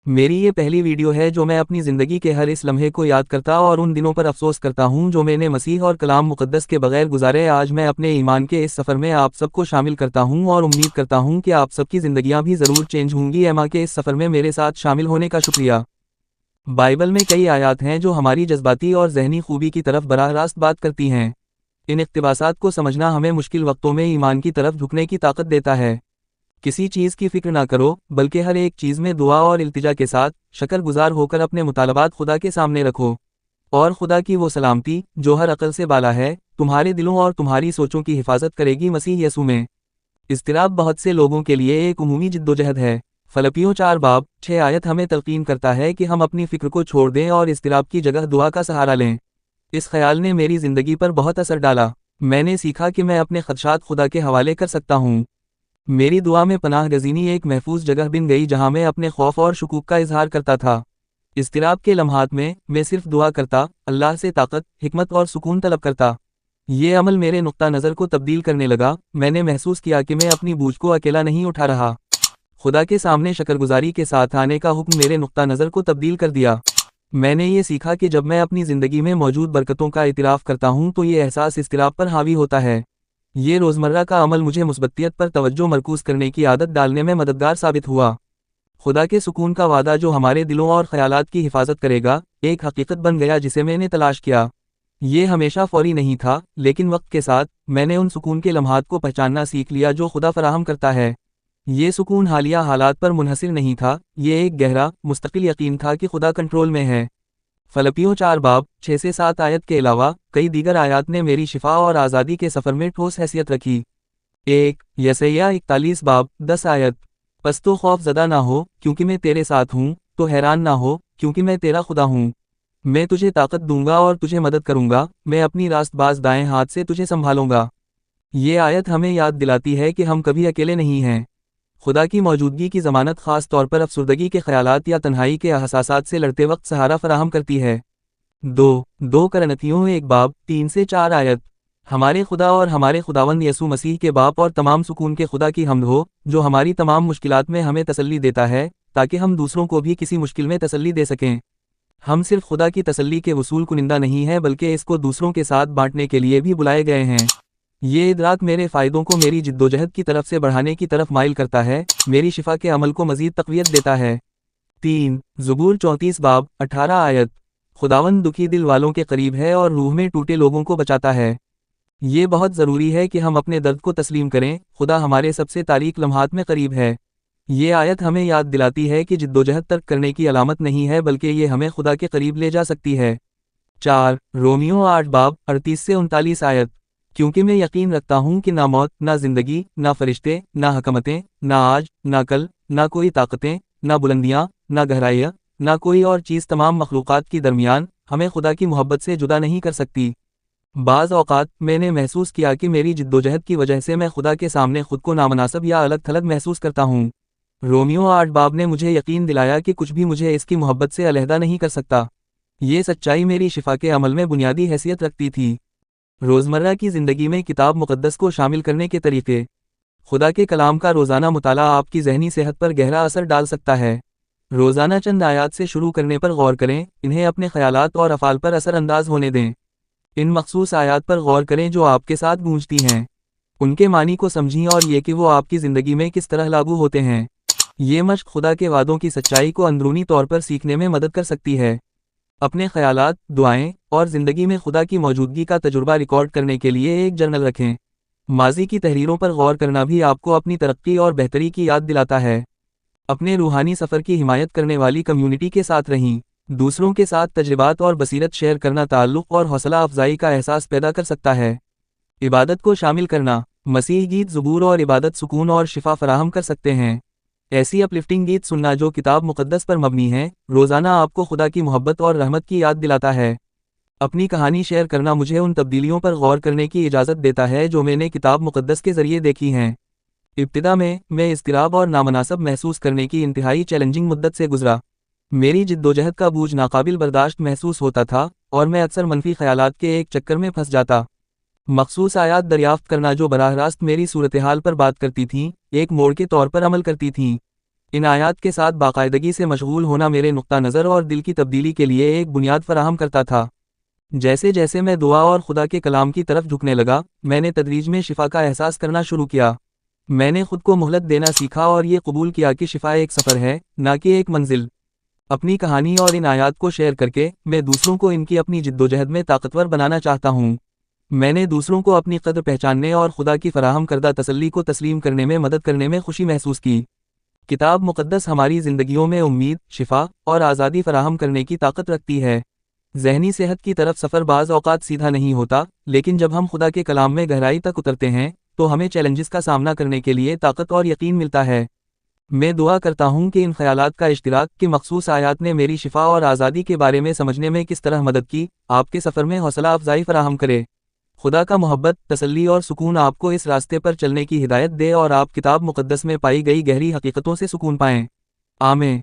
میری یہ پہلی ویڈیو ہے جو میں اپنی زندگی کے ہر اس لمحے کو یاد کرتا اور ان دنوں پر افسوس کرتا ہوں جو میں نے مسیح اور کلام مقدس کے بغیر گزارے۔ آج میں اپنے ایمان کے اس سفر میں آپ سب کو شامل کرتا ہوں اور امید کرتا ہوں کہ آپ سب کی زندگیاں بھی ضرور چینج ہوں گی۔ ایما کے اس سفر میں میرے ساتھ شامل ہونے کا شکریہ۔ بائبل میں کئی آیات ہیں جو ہماری جذباتی اور ذہنی خوبی کی طرف براہ راست بات کرتی ہیں۔ ان اقتباسات کو سمجھنا ہمیں مشکل وقتوں میں ایمان کی طرف جھکنے کی طاقت دیتا ہے۔ کسی چیز کی فکر نہ کرو، بلکہ ہر ایک چیز میں دعا اور التجا کے ساتھ شکر گزار ہو کر اپنے مطالبات خدا کے سامنے رکھو، اور خدا کی وہ سلامتی جو ہر عقل سے بالا ہے تمہارے دلوں اور تمہاری سوچوں کی حفاظت کرے گی مسیح یسوع میں۔ اضطراب بہت سے لوگوں کے لیے ایک عمومی جدوجہد ہے۔ فلپیوں 4:6 آیت ہمیں تلقین کرتا ہے کہ ہم اپنی فکر کو چھوڑ دیں اور اضطراب کی جگہ دعا کا سہارا لیں۔ اس خیال نے میری زندگی پر بہت اثر ڈالا۔ میں نے سیکھا کہ میں اپنے خدشات خدا کے حوالے کر سکتا ہوں۔ میری دعا میں پناہ گزینی ایک محفوظ جگہ بن گئی جہاں میں اپنے خوف اور شکوک کا اظہار کرتا تھا۔ اضطراب کے لمحات میں صرف دعا کرتا، اللہ سے طاقت، حکمت اور سکون طلب کرتا۔ یہ عمل میرے نقطہ نظر کو تبدیل کرنے لگا۔ میں نے محسوس کیا کہ میں اپنی بوجھ کو اکیلا نہیں اٹھا رہا۔ خدا کے سامنے شکرگزاری کے ساتھ آنے کا حکم میرے نقطہ نظر کو تبدیل کر دیا۔ میں نے یہ سیکھا کہ جب میں اپنی زندگی میں موجود برکتوں کا اعتراف کرتا ہوں تو یہ احساس اضطراب پر حاوی ہوتا ہے۔ یہ روزمرہ کا عمل مجھے مثبتیت پر توجہ مرکوز کرنے کی عادت ڈالنے میں مددگار ثابت ہوا۔ خدا کے سکون کا وعدہ جو ہمارے دلوں اور خیالات کی حفاظت کرے گا، ایک حقیقت بن گیا جسے میں نے تلاش کیا۔ یہ ہمیشہ فوری نہیں تھا، لیکن وقت کے ساتھ میں نے ان سکون کے لمحات کو پہچاننا سیکھ لیا جو خدا فراہم کرتا ہے۔ یہ سکون حالیہ حالات پر منحصر نہیں تھا، یہ ایک گہرا، مستقل یقین تھا کہ خدا کنٹرول میں ہے۔ فلپیوں 4:6-7 آیت کے علاوہ کئی دیگر آیات نے میری شفا اور آزادی کے سفر میں ٹھوس حیثیت رکھی۔ 1 یسعیاہ 41:10 آیت، پس تو خوف زدہ نہ ہو کیونکہ میں تیرے ساتھ ہوں، تو حیران نہ ہو کیونکہ میں تیرا خدا ہوں۔ میں تجھے طاقت دوں گا اور تجھے مدد کروں گا، میں اپنی راست باز دائیں ہاتھ سے تجھے سنبھالوں گا۔ یہ آیت ہمیں یاد دلاتی ہے کہ ہم کبھی اکیلے نہیں ہیں۔ خدا کی موجودگی کی ضمانت خاص طور پر افسردگی کے خیالات یا تنہائی کے احساسات سے لڑتے وقت سہارا فراہم کرتی ہے۔ 2 کرنتھیوں 1:3-4 آیت، ہمارے خدا اور ہمارے خداوند یسوع مسیح کے باپ اور تمام سکون کے خدا کی حمد ہو، جو ہماری تمام مشکلات میں ہمیں تسلی دیتا ہے تاکہ ہم دوسروں کو بھی کسی مشکل میں تسلی دے سکیں۔ ہم صرف خدا کی تسلی کے وصول کنندہ نہیں ہیں بلکہ اس کو دوسروں کے ساتھ بانٹنے کے لیے بھی بلائے گئے ہیں۔ یہ ادراک میرے فائدوں کو میری جدوجہد کی طرف سے بڑھانے کی طرف مائل کرتا ہے، میری شفا کے عمل کو مزید تقویت دیتا ہے۔ 3 زبور 34:18 آیت، خداوند دکھی دل والوں کے قریب ہے اور روح میں ٹوٹے لوگوں کو بچاتا ہے۔ یہ بہت ضروری ہے کہ ہم اپنے درد کو تسلیم کریں، خدا ہمارے سب سے تاریک لمحات میں قریب ہے۔ یہ آیت ہمیں یاد دلاتی ہے کہ جدوجہد ترک کرنے کی علامت نہیں ہے بلکہ یہ ہمیں خدا کے قریب لے جا سکتی ہے۔ 4 رومیو 8:38-39 آیت، کیونکہ میں یقین رکھتا ہوں کہ نہ موت، نہ زندگی، نہ فرشتے، نہ حکمتیں، نہ آج، نہ کل، نہ کوئی طاقتیں، نہ بلندیاں، نہ گہرائیاں، نہ کوئی اور چیز تمام مخلوقات کی درمیان ہمیں خدا کی محبت سے جدا نہیں کر سکتی۔ بعض اوقات میں نے محسوس کیا کہ میری جدوجہد کی وجہ سے میں خدا کے سامنے خود کو نامناسب یا الگ تھلگ محسوس کرتا ہوں۔ رومیو 8 نے مجھے یقین دلایا کہ کچھ بھی مجھے اس کی محبت سے علیحدہ نہیں کر سکتا۔ یہ سچائی میری شفا کے عمل میں بنیادی حیثیت رکھتی تھی۔ روزمرہ کی زندگی میں کتاب مقدس کو شامل کرنے کے طریقے۔ خدا کے کلام کا روزانہ مطالعہ آپ کی ذہنی صحت پر گہرا اثر ڈال سکتا ہے۔ روزانہ چند آیات سے شروع کرنے پر غور کریں، انہیں اپنے خیالات اور افعال پر اثر انداز ہونے دیں۔ ان مخصوص آیات پر غور کریں جو آپ کے ساتھ گونجتی ہیں۔ ان کے معنی کو سمجھیں اور یہ کہ وہ آپ کی زندگی میں کس طرح لاگو ہوتے ہیں۔ یہ مشق خدا کے وعدوں کی سچائی کو اندرونی طور پر سیکھنے میں مدد کر سکتی ہے۔ اپنے خیالات، دعائیں اور زندگی میں خدا کی موجودگی کا تجربہ ریکارڈ کرنے کے لیے ایک جرنل رکھیں۔ ماضی کی تحریروں پر غور کرنا بھی آپ کو اپنی ترقی اور بہتری کی یاد دلاتا ہے۔ اپنے روحانی سفر کی حمایت کرنے والی کمیونٹی کے ساتھ رہیں۔ دوسروں کے ساتھ تجربات اور بصیرت شیئر کرنا تعلق اور حوصلہ افزائی کا احساس پیدا کر سکتا ہے۔ عبادت کو شامل کرنا، مسیح گیت، زبور اور عبادت سکون اور شفا فراہم کر سکتے ہیں۔ ایسی اپلفٹنگ گیت سننا جو کتاب مقدس پر مبنی ہیں، روزانہ آپ کو خدا کی محبت اور رحمت کی یاد دلاتا ہے۔ اپنی کہانی شیئر کرنا مجھے ان تبدیلیوں پر غور کرنے کی اجازت دیتا ہے جو میں نے کتاب مقدس کے ذریعے دیکھی ہیں۔ ابتدا میں اضطراب اور نامناسب محسوس کرنے کی انتہائی چیلنجنگ مدت سے گزرا۔ میری جدوجہد کا بوجھ ناقابل برداشت محسوس ہوتا تھا اور میں اکثر منفی خیالات کے ایک چکر میں پھنس جاتا۔ مخصوص آیات دریافت کرنا جو براہ راست میری صورتحال پر بات کرتی تھیں، ایک موڑ کے طور پر عمل کرتی تھیں۔ ان آیات کے ساتھ باقاعدگی سے مشغول ہونا میرے نقطہ نظر اور دل کی تبدیلی کے لیے ایک بنیاد فراہم کرتا تھا۔ جیسے جیسے میں دعا اور خدا کے کلام کی طرف جھکنے لگا، میں نے تدریج میں شفا کا احساس کرنا شروع کیا۔ میں نے خود کو مہلت دینا سیکھا اور یہ قبول کیا کہ شفا ایک سفر ہے، نہ کہ ایک منزل۔ اپنی کہانی اور ان آیات کو شیئر کر کے، میں دوسروں کو ان کی اپنی جدوجہد میں طاقتور بنانا چاہتا ہوں۔ میں نے دوسروں کو اپنی قدر پہچاننے اور خدا کی فراہم کردہ تسلی کو تسلیم کرنے میں مدد کرنے میں خوشی محسوس کی۔ کتاب مقدس ہماری زندگیوں میں امید، شفا اور آزادی فراہم کرنے کی طاقت رکھتی ہے۔ ذہنی صحت کی طرف سفر بعض اوقات سیدھا نہیں ہوتا، لیکن جب ہم خدا کے کلام میں گہرائی تک اترتے ہیں، تو ہمیں چیلنجز کا سامنا کرنے کے لیے طاقت اور یقین ملتا ہے۔ میں دعا کرتا ہوں کہ ان خیالات کا اشتراک کہ مخصوص آیات نے میری شفا اور آزادی کے بارے میں سمجھنے میں کس طرح مدد کی، آپ کے سفر میں حوصلہ افزائی فراہم کرے۔ خدا کا محبت، تسلی اور سکون آپ کو اس راستے پر چلنے کی ہدایت دے اور آپ کتاب مقدس میں پائی گئی گہری حقیقتوں سے سکون پائیں۔ آمین۔